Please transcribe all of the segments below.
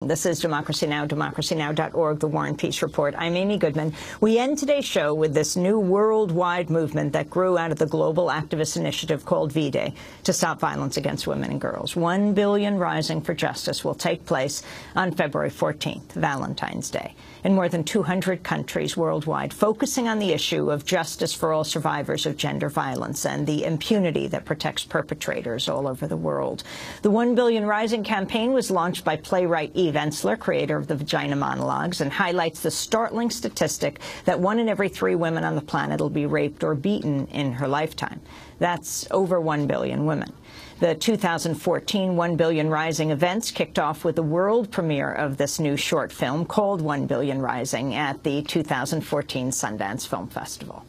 This is Democracy Now!, democracynow.org, the War and Peace Report. I'm Amy Goodman. We end today's show with this new worldwide movement that grew out of the global activist initiative called V-Day to stop violence against women and girls. 1 billion Rising for Justice will take place on February 14th, Valentine's Day, in more than 200 countries worldwide, focusing on the issue of justice for all survivors of gender violence and the impunity that protects perpetrators all over the world. The 1 billion Rising campaign was launched by playwright Ensler, creator of the Vagina Monologues, and highlights the startling statistic that 1 in every 3 women on the planet will be raped or beaten in her lifetime. That's over 1 billion women. The 2014 1 Billion Rising events kicked off with the world premiere of this new short film called 1 Billion Rising at the 2014 Sundance Film Festival.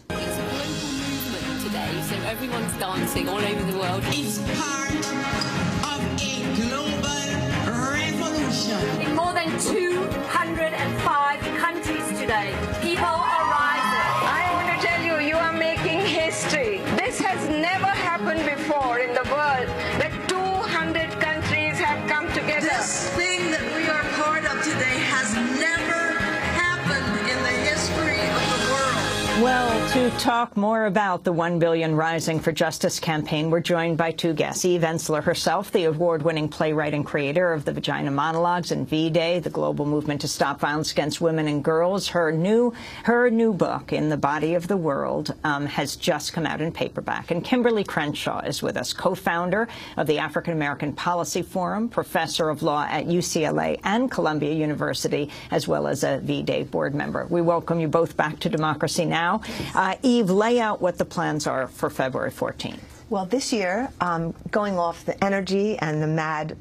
It's a global movement today, so everyone's dancing all over the world. It's part of a global revolution. In more than 205 countries today, people are rising. I want to tell you, you are making history. This has never happened before in the world, that 200 countries have come together. This thing that we are part of today has never happened in the history of the world. Well, to talk more about the 1 Billion Rising for Justice campaign, we're joined by 2 guests. Ensler herself, the award-winning playwright and creator of the Vagina Monologues and V-Day, the global movement to stop violence against women and girls. Her new book, In the Body of the World, has just come out in paperback. And Kimberle Crenshaw is with us, co-founder of the African American Policy Forum, professor of law at UCLA and Columbia University, as well as a V-Day board member. We welcome you both back to Democracy Now! Eve, lay out what the plans are for February 14th. Well, this year, going off the energy and the mad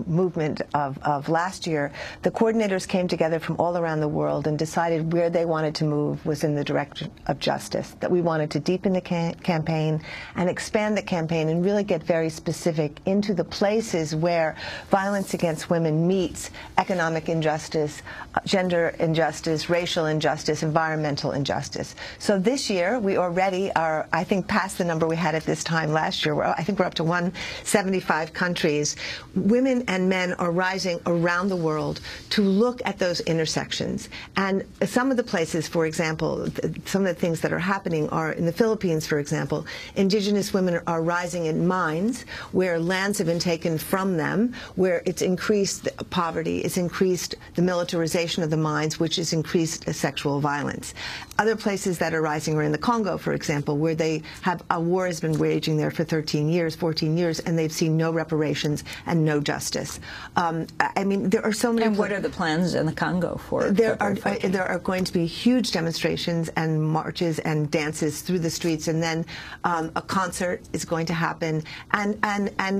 movement of last year, the coordinators came together from all around the world and decided where they wanted to move was in the direction of justice, that we wanted to deepen the campaign and expand the campaign and really get very specific into the places where violence against women meets economic injustice, gender injustice, racial injustice, environmental injustice. So this year, we already are, I think, past the number we had at this time last year. I think we're up to 175 countries. Women and men are rising around the world to look at those intersections. And some of the places, for example, some of the things that are happening are in the Philippines, for example, indigenous women are rising in mines where lands have been taken from them, where it's increased poverty, it's increased the militarization of the mines, which has increased sexual violence. Other places that are rising are in the Congo, for example, where they have a war has been waging there for 13 years, 14 years, and they've seen no reparations and no justice. I mean, there are so many. And what are the plans in the Congo for? There are going to be huge demonstrations and marches and dances through the streets, and then a concert is going to happen. And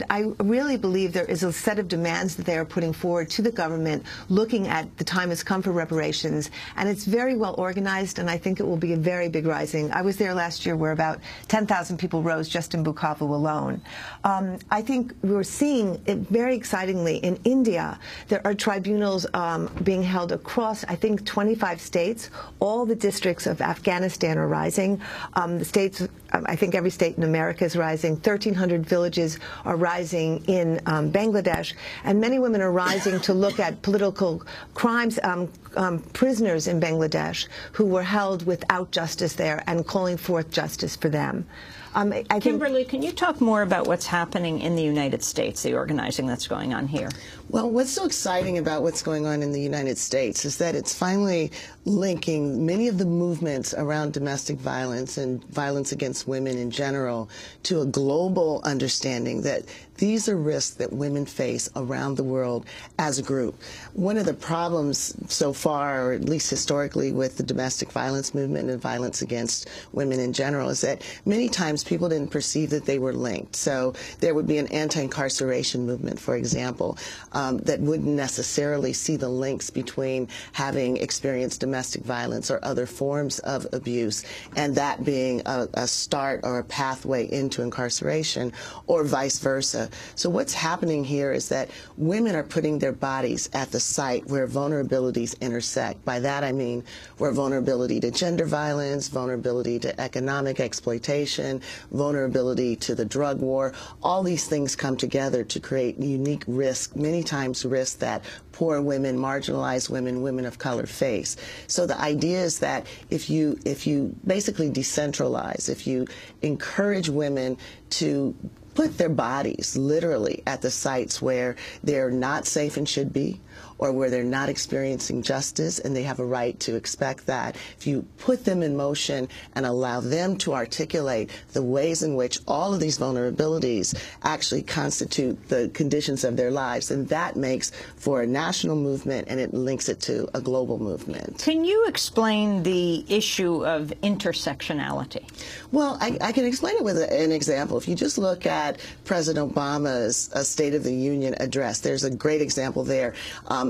I really believe there is a set of demands that they are putting forward to the government, looking at the time has come for reparations, and it's very well organized, and I think it will be a very big rising. I was there last year where about 10,000 people rose just in Bukavu alone. I think we're seeing it very excitingly in India. There are tribunals being held across, I think, 25 states. All the districts of Afghanistan are rising. The states, I think every state in America is rising. 1,300 villages are rising in Bangladesh. And many women are rising to look at political crimes, prisoners in Bangladesh who were held without justice there and calling forth justice for them. Kimberle, can you talk more about what's happening in the United States, the organizing that's going on here? Well, what's so exciting about what's going on in the United States is that it's finally linking many of the movements around domestic violence and violence against women in general to a global understanding that these are risks that women face around the world as a group. One of the problems so far, or at least historically, with the domestic violence movement and violence against women in general is that many times people didn't perceive that they were linked. So there would be an anti-incarceration movement, for example, that wouldn't necessarily see the links between having experienced domestic violence or other forms of abuse and that being a start or a pathway into incarceration, or vice versa. America. So what's happening here is that women are putting their bodies at the site where vulnerabilities intersect. By that I mean where vulnerability to gender violence, vulnerability to economic exploitation, vulnerability to the drug war, all these things come together to create unique risk, many times risk that poor women, marginalized women, women of color face. So the idea is that if you basically decentralize, if you encourage women to put their bodies literally at the sites where they're not safe and should be, or where they're not experiencing justice and they have a right to expect that, if you put them in motion and allow them to articulate the ways in which all of these vulnerabilities actually constitute the conditions of their lives, then that makes for a national movement and it links it to a global movement. Can you explain the issue of intersectionality? Well, I can explain it with an example. If you just look at President Obama's State of the Union address, there's a great example there.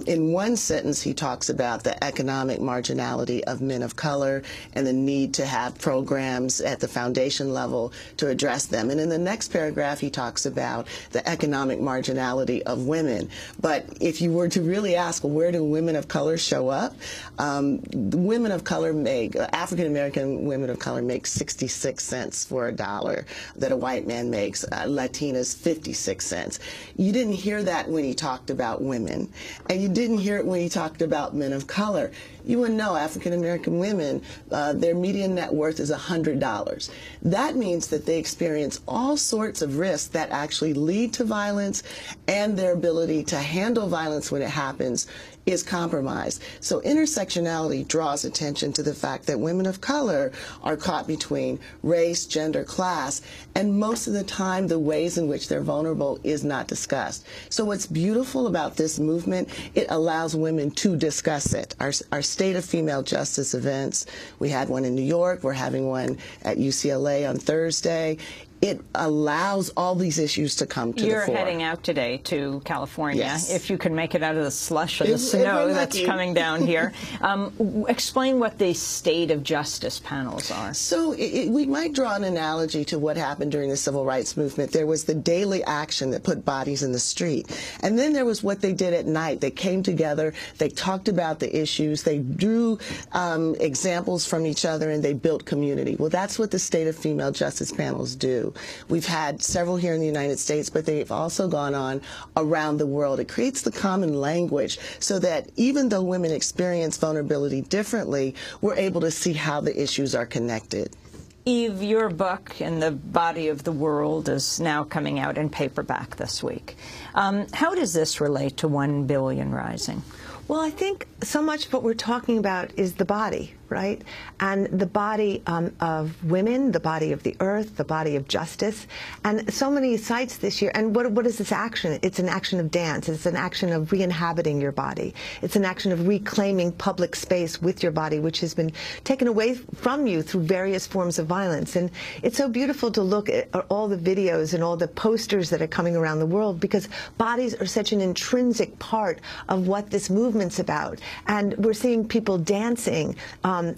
In one sentence, he talks about the economic marginality of men of color and the need to have programs at the foundation level to address them. And in the next paragraph, he talks about the economic marginality of women. But if you were to really ask, well, where do women of color show up? Women of color make, African-American women of color make 66 cents for a dollar that a white man makes. Latinas, 56 cents. You didn't hear that when he talked about women. And you didn't hear it when he talked about men of color. You would know African-American women, their median net worth is $100. That means that they experience all sorts of risks that actually lead to violence, and their ability to handle violence when it happens is compromised. So intersectionality draws attention to the fact that women of color are caught between race, gender, class, and most of the time the ways in which they're vulnerable is not discussed. So what's beautiful about this movement, it allows women to discuss it. Our State of Female Justice events, we had one in New York, we're having one at UCLA on Thursday. It allows all these issues to come to the fore. You're heading out today to California. Yes. If you can make it out of the slush or the snow that's coming down here. Explain what the State of Justice panels are. So we might draw an analogy to what happened during the Civil Rights Movement. There was the daily action that put bodies in the street. And then there was what they did at night. They came together, they talked about the issues, they drew examples from each other, and they built community. Well, that's what the State of Female Justice panels do. We've had several here in the United States, but they've also gone on around the world. It creates the common language so that even though women experience vulnerability differently, we're able to see how the issues are connected. Eve, your book, In the Body of the World, is now coming out in paperback this week. How does this relate to 1 Billion Rising? Well, I think so much of what we're talking about is the body, right? And the body of women, the body of the earth, the body of justice, and so many sites this year. And what is this action? It's an action of dance. It's an action of re-inhabiting your body. It's an action of reclaiming public space with your body, which has been taken away from you through various forms of violence. And it's so beautiful to look at all the videos and all the posters that are coming around the world, because bodies are such an intrinsic part of what this movement's about. And we're seeing people dancing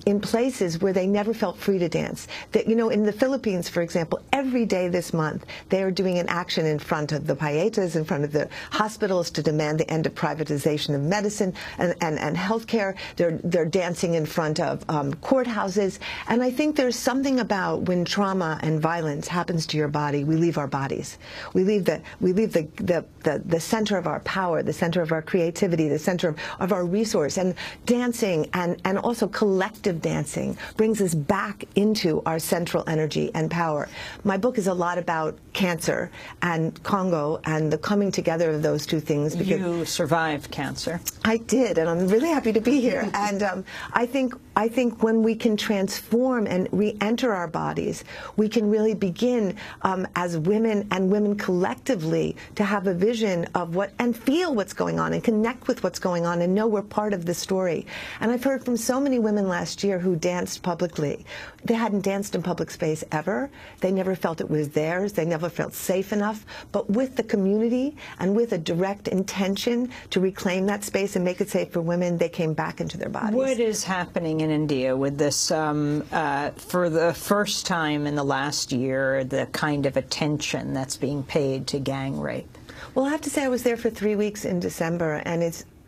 in places where they never felt free to dance. That, you know, in the Philippines, for example, every day this month, they are doing an action in front of the payetas, in front of the hospitals, to demand the end of privatization of medicine and health care. They're dancing in front of courthouses. And I think there's something about when trauma and violence happens to your body, we leave our bodies. We leave the center of our power, the center of our creativity, the center of our resource. And dancing and also collective dancing brings us back into our central energy and power. My book is a lot about cancer and Congo and the coming together of those two things. Because you survived cancer. I did, and I'm really happy to be here. And I think when we can transform and re-enter our bodies, we can really begin as women and women collectively to have a vision of what, and feel what's going on and connect with what's going on and know we're part of the story. And I've heard from so many women last year who danced publicly. They hadn't danced in public space ever. They never felt it was theirs. They never felt safe enough. But with the community and with a direct intention to reclaim that space and make it safe for women, they came back into their bodies. What is happening in India with this, for the first time in the last year, the kind of attention that's being paid to gang rape? Well, I have to say I was there for 3 weeks in December, and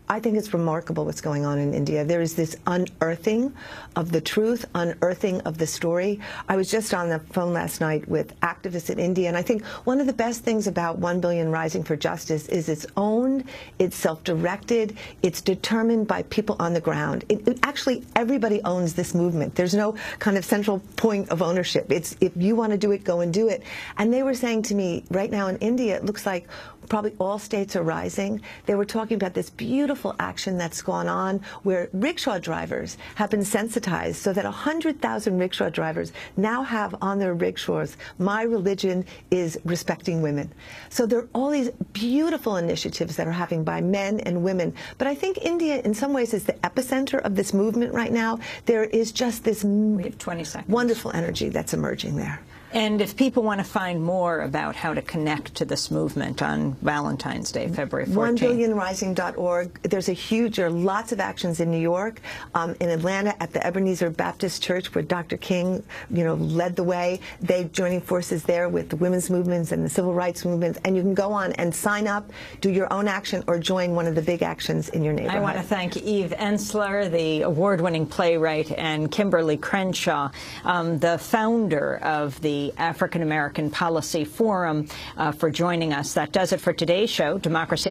I think it's remarkable what's going on in India. There is this unearthing of the truth, unearthing of the story. I was just on the phone last night with activists in India, and I think one of the best things about 1 Billion Rising for Justice is it's owned, it's self-directed, it's determined by people on the ground. Actually, everybody owns this movement. There's no kind of central point of ownership. It's if you want to do it, go and do it. And they were saying to me, right now in India, it looks like probably all states are rising. They were talking about this beautiful action that's gone on where rickshaw drivers have been sensitized so that 100,000 rickshaw drivers now have on their rickshaws, "My religion is respecting women." So there are all these beautiful initiatives that are happening by men and women. But I think India, in some ways, is the epicenter of this movement right now. There is just this We have 20 seconds. Wonderful energy that's emerging there. And if people want to find more about how to connect to this movement on Valentine's Day, February 14th. 1billionrising.org. There are lots of actions in New York, in Atlanta at the Ebenezer Baptist Church, where Dr. King, led the way. They're joining forces there with the women's movements and the civil rights movements. And you can go on and sign up, do your own action, or join one of the big actions in your neighborhood. I want to thank Eve Ensler, the award-winning playwright, and Kimberle Crenshaw, the founder of the African American Policy Forum, for joining us. That does it for today's show, Democracy